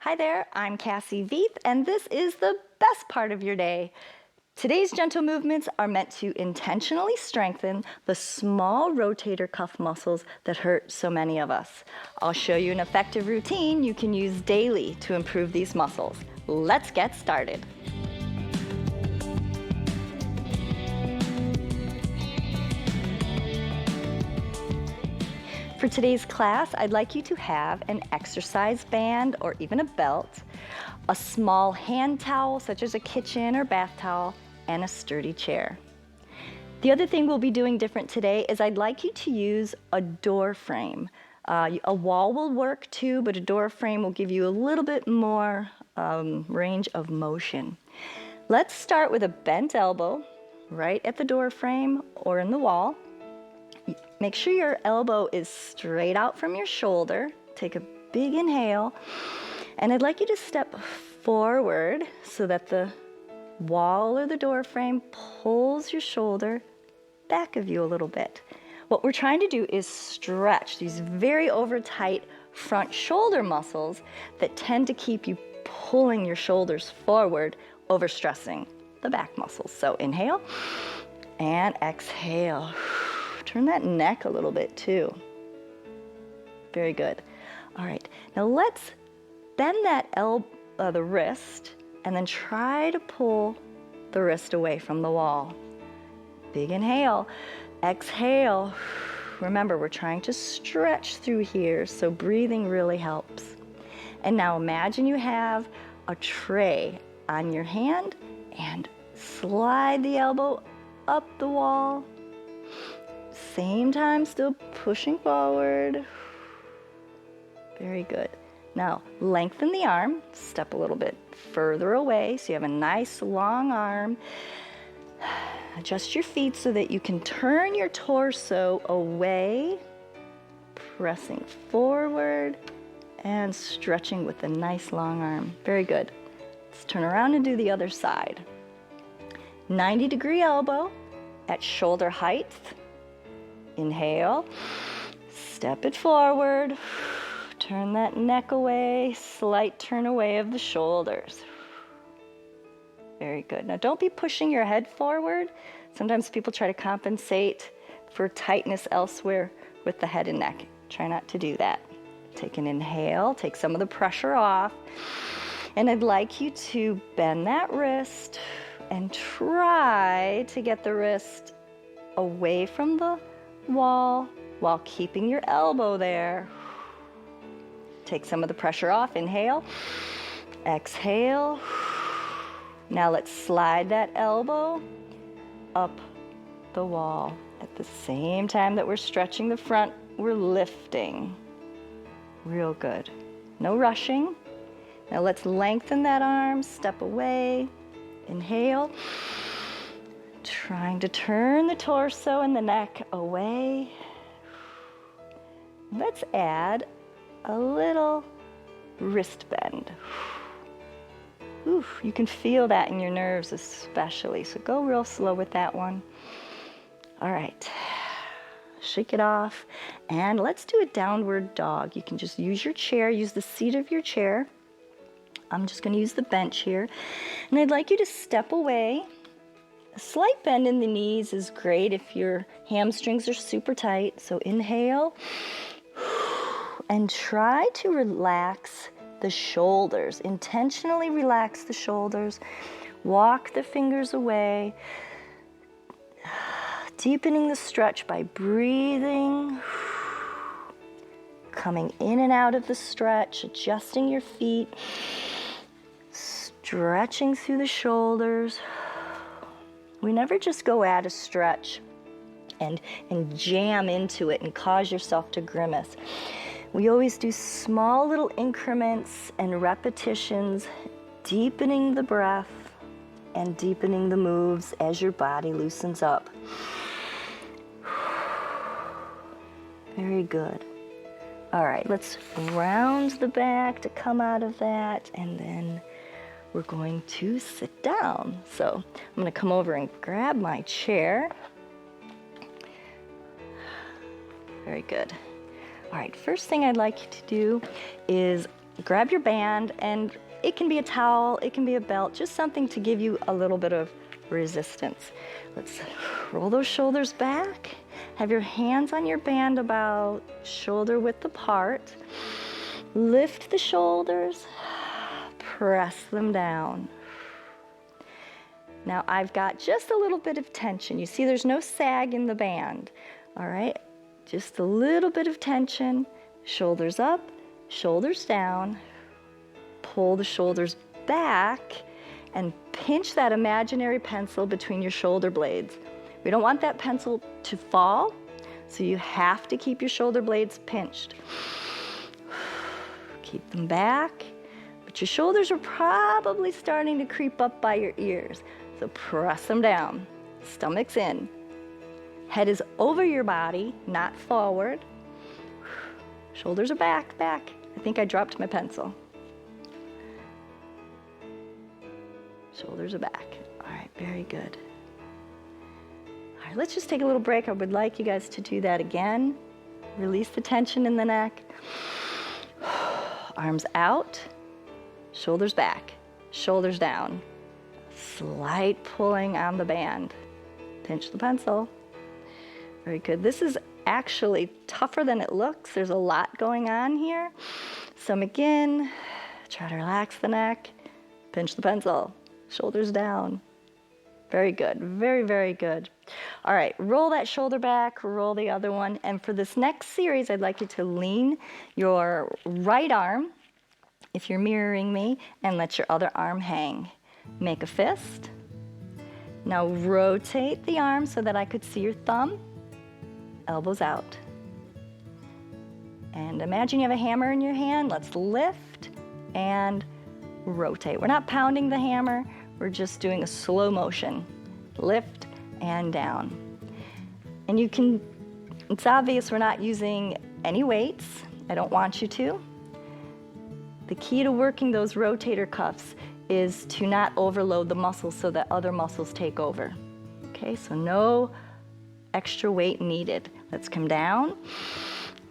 Hi there, I'm Cassie Veith, and this is the best part of your day. Today's gentle movements are meant to intentionally strengthen the small rotator cuff muscles that hurt so many of us. I'll show you an effective routine you can use daily to improve these muscles. Let's get started. For today's class, I'd like you to have an exercise band or even a belt, a small hand towel such as a kitchen or bath towel, and a sturdy chair. The other thing we'll be doing different today is I'd like you to use a door frame. A wall will work too, but a door frame will give you a little bit more range of motion. Let's start with a bent elbow right at the door frame or in the wall. Make sure your elbow is straight out from your shoulder. Take a big inhale. And I'd like you to step forward so that the wall or the door frame pulls your shoulder back of you a little bit. What we're trying to do is stretch these very over tight front shoulder muscles that tend to keep you pulling your shoulders forward, overstressing the back muscles. So inhale and exhale. Turn that neck a little bit too. Very good. All right, now let's bend that the wrist and then try to pull the wrist away from the wall. Big inhale, exhale. Remember, we're trying to stretch through here, so breathing really helps. And now imagine you have a tray on your hand and slide the elbow up the wall. Same time, still pushing forward. Very good. Now, lengthen the arm, step a little bit further away so you have a nice long arm. Adjust your feet so that you can turn your torso away, pressing forward and stretching with a nice long arm. Very good. Let's turn around and do the other side. 90-degree elbow at shoulder height. Inhale, step it forward, turn that neck away, slight turn away of the shoulders. Very good. Now don't be pushing your head forward. Sometimes people try to compensate for tightness elsewhere with the head and neck. Try not to do that. Take an inhale, take some of the pressure off, and I'd like you to bend that wrist and try to get the wrist away from the wall while keeping your elbow there. Take some of the pressure off. Inhale, exhale. Now let's slide that elbow up the wall. At the same time that we're stretching the front, we're lifting. Real good. No rushing. Now let's lengthen that arm, step away. Inhale. Trying to turn the torso and the neck away. Let's add a little wrist bend. You can feel that in your nerves especially, so go real slow with that one. All right, shake it off, and let's do a downward dog. You can just use your chair, use the seat of your chair. I'm just going to use the bench here, and I'd like you to step away. A slight bend in the knees is great if your hamstrings are super tight. So inhale and try to relax the shoulders. Intentionally relax the shoulders. Walk the fingers away. Deepening the stretch by breathing. Coming in and out of the stretch, adjusting your feet. Stretching through the shoulders. We never just go at a stretch and jam into it and cause yourself to grimace. We always do small little increments and repetitions, deepening the breath and deepening the moves as your body loosens up. Very good. All right, let's round the back to come out of that, and then we're going to sit down. So I'm going to come over and grab my chair. Very good. All right, first thing I'd like you to do is grab your band, and it can be a towel, it can be a belt, just something to give you a little bit of resistance. Let's roll those shoulders back. Have your hands on your band about shoulder width apart. Lift the shoulders, press them down. Now I've got just a little bit of tension. You see there's no sag in the band, all right? Just a little bit of tension. Shoulders up, shoulders down. Pull the shoulders back and pinch that imaginary pencil between your shoulder blades. We don't want that pencil to fall, so you have to keep your shoulder blades pinched. Keep them back, but your shoulders are probably starting to creep up by your ears, so press them down. Stomach's in. Head is over your body, not forward. Shoulders are back. I think I dropped my pencil. Shoulders are back. All right, very good. All right, let's just take a little break. I would like you guys to do that again. Release the tension in the neck. Arms out, shoulders back, shoulders down. Slight pulling on the band. Pinch the pencil. Very good. This is actually tougher than it looks. There's a lot going on here. Stomach in. Try to relax the neck. Pinch the pencil. Shoulders down. Very good. Very, very good. All right, roll that shoulder back, roll the other one. And for this next series, I'd like you to lean your right arm, if you're mirroring me, and let your other arm hang. Make a fist. Now rotate the arm so that I could see your thumb. Elbows out. And imagine you have a hammer in your hand. Let's lift and rotate. We're not pounding the hammer. We're just doing a slow motion. Lift and down. And you can, it's obvious we're not using any weights. I don't want you to. The key to working those rotator cuffs is to not overload the muscles so that other muscles take over. Okay, so no extra weight needed. Let's come down.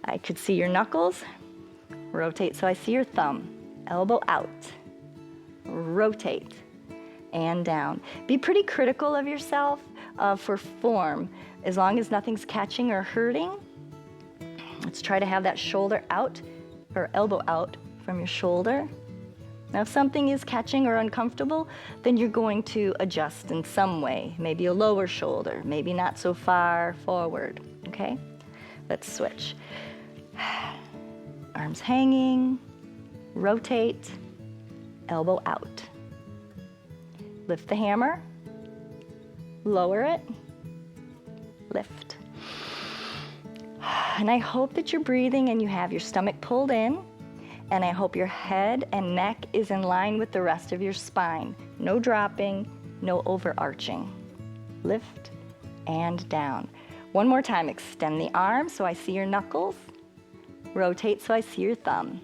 I could see your knuckles. Rotate so I see your thumb. Elbow out. Rotate. And down. Be pretty critical of yourself for form, as long as nothing's catching or hurting. Let's try to have that shoulder out or elbow out from your shoulder. Now, if something is catching or uncomfortable, then you're going to adjust in some way. Maybe a lower shoulder, maybe not so far forward, okay? Let's switch. Arms hanging, rotate, elbow out. Lift the hammer, lower it, lift. And I hope that you're breathing and you have your stomach pulled in, and I hope your head and neck is in line with the rest of your spine. No dropping, no overarching. Lift and down. One more time, extend the arm so I see your knuckles. Rotate so I see your thumb.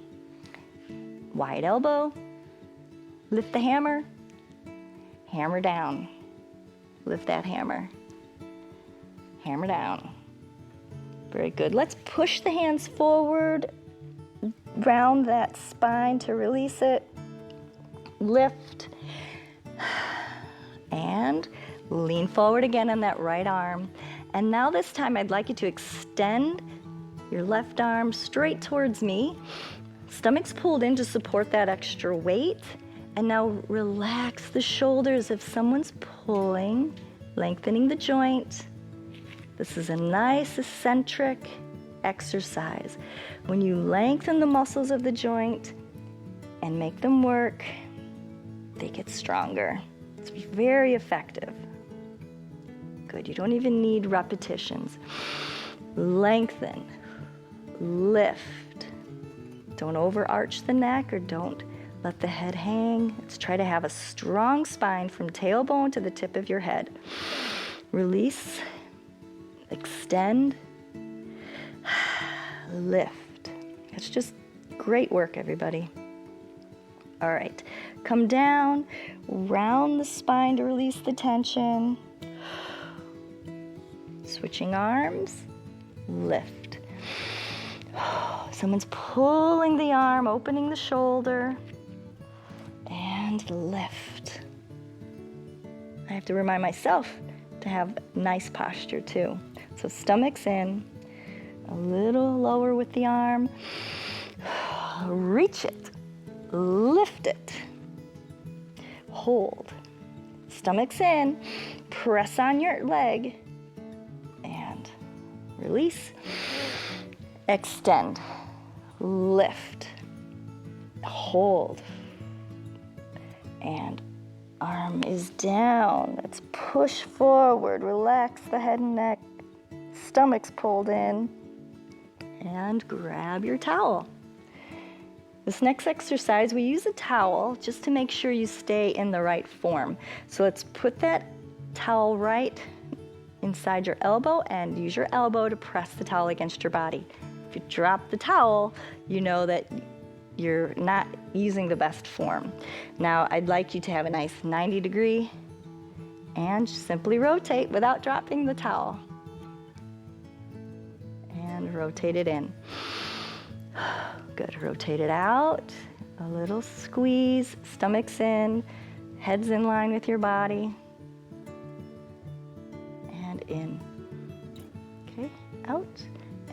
Wide elbow, lift the hammer, hammer down. Lift that hammer. Hammer down. Very good. Let's push the hands forward, round that spine to release it. Lift. And lean forward again on that right arm. And now this time I'd like you to extend your left arm straight towards me. Stomach's pulled in to support that extra weight. And now relax the shoulders if someone's pulling, lengthening the joint. This is a nice eccentric exercise. When you lengthen the muscles of the joint and make them work, they get stronger. It's very effective. Good, you don't even need repetitions. Lengthen, lift. Don't overarch the neck or don't let the head hang. Let's try to have a strong spine from tailbone to the tip of your head. Release, extend, lift. That's just great work, everybody. All right, come down, round the spine to release the tension. Switching arms, lift. someone's pulling the arm, opening the shoulder, and lift. I have to remind myself to have nice posture too. So stomach's in, a little lower with the arm. Reach it, lift it, hold. Stomach's in, press on your leg, and release. Extend, lift, hold, and arm is down. Let's push forward, relax the head and neck, stomach's pulled in, and grab your towel. This next exercise, we use a towel just to make sure you stay in the right form. So let's put that towel right inside your elbow and use your elbow to press the towel against your body. If you drop the towel, you know that you're not using the best form. Now, I'd like you to have a nice 90-degree and simply rotate without dropping the towel. And rotate it in. Good, rotate it out, a little squeeze, stomach's in, head's in line with your body, and in. Okay, out,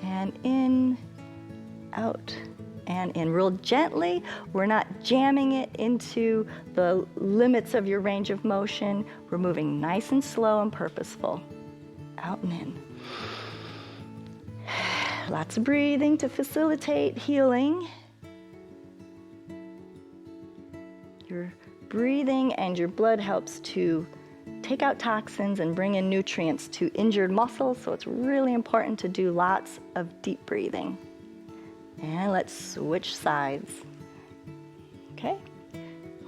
and in, out, and in. Real gently, we're not jamming it into the limits of your range of motion. We're moving nice and slow and purposeful. Out and in. Lots of breathing to facilitate healing. Your breathing and your blood helps to take out toxins and bring in nutrients to injured muscles, so it's really important to do lots of deep breathing. And let's switch sides. Okay?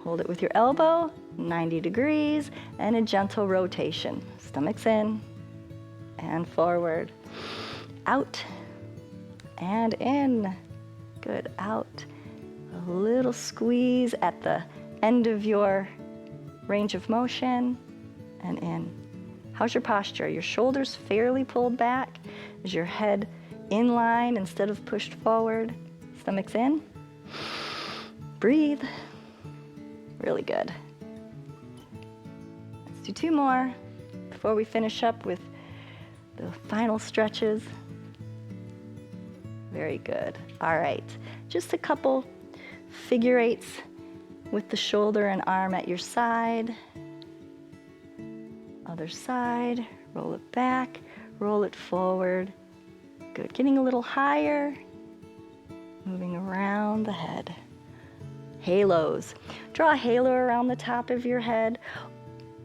Hold it with your elbow, 90 degrees, and a gentle rotation. Stomach's in and forward. Out. And in. Good, out. A little squeeze at the end of your range of motion, and in. How's your posture? Your shoulders fairly pulled back? Is your head in line instead of pushed forward? Stomach's in. Breathe. Really good. Let's do 2 more before we finish up with the final stretches. Very good. All right, just a couple figure eights with the shoulder and arm at your side. Other side, roll it back, roll it forward. Good, getting a little higher, moving around the head. Halos. Draw a halo around the top of your head,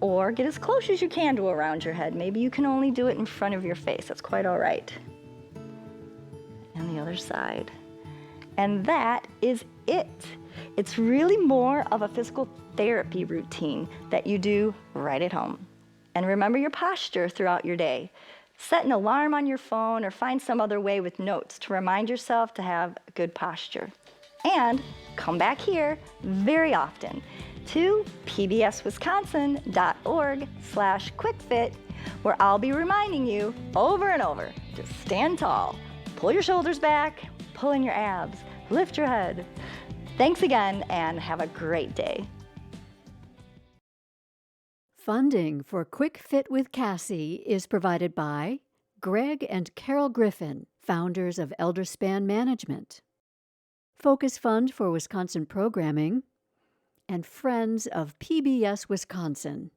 or get as close as you can to around your head. Maybe you can only do it in front of your face. That's quite all right. And the other side. And that is it. It's really more of a physical therapy routine that you do right at home. And remember your posture throughout your day. Set an alarm on your phone or find some other way with notes to remind yourself to have good posture. And come back here very often to pbswisconsin.org/quickfit, where I'll be reminding you over and over to stand tall, pull your shoulders back, pull in your abs, lift your head. Thanks again, and have a great day. Funding for Quick Fit with Cassie is provided by Greg and Carol Griffin, founders of Elderspan Management, Focus Fund for Wisconsin Programming, and Friends of PBS Wisconsin.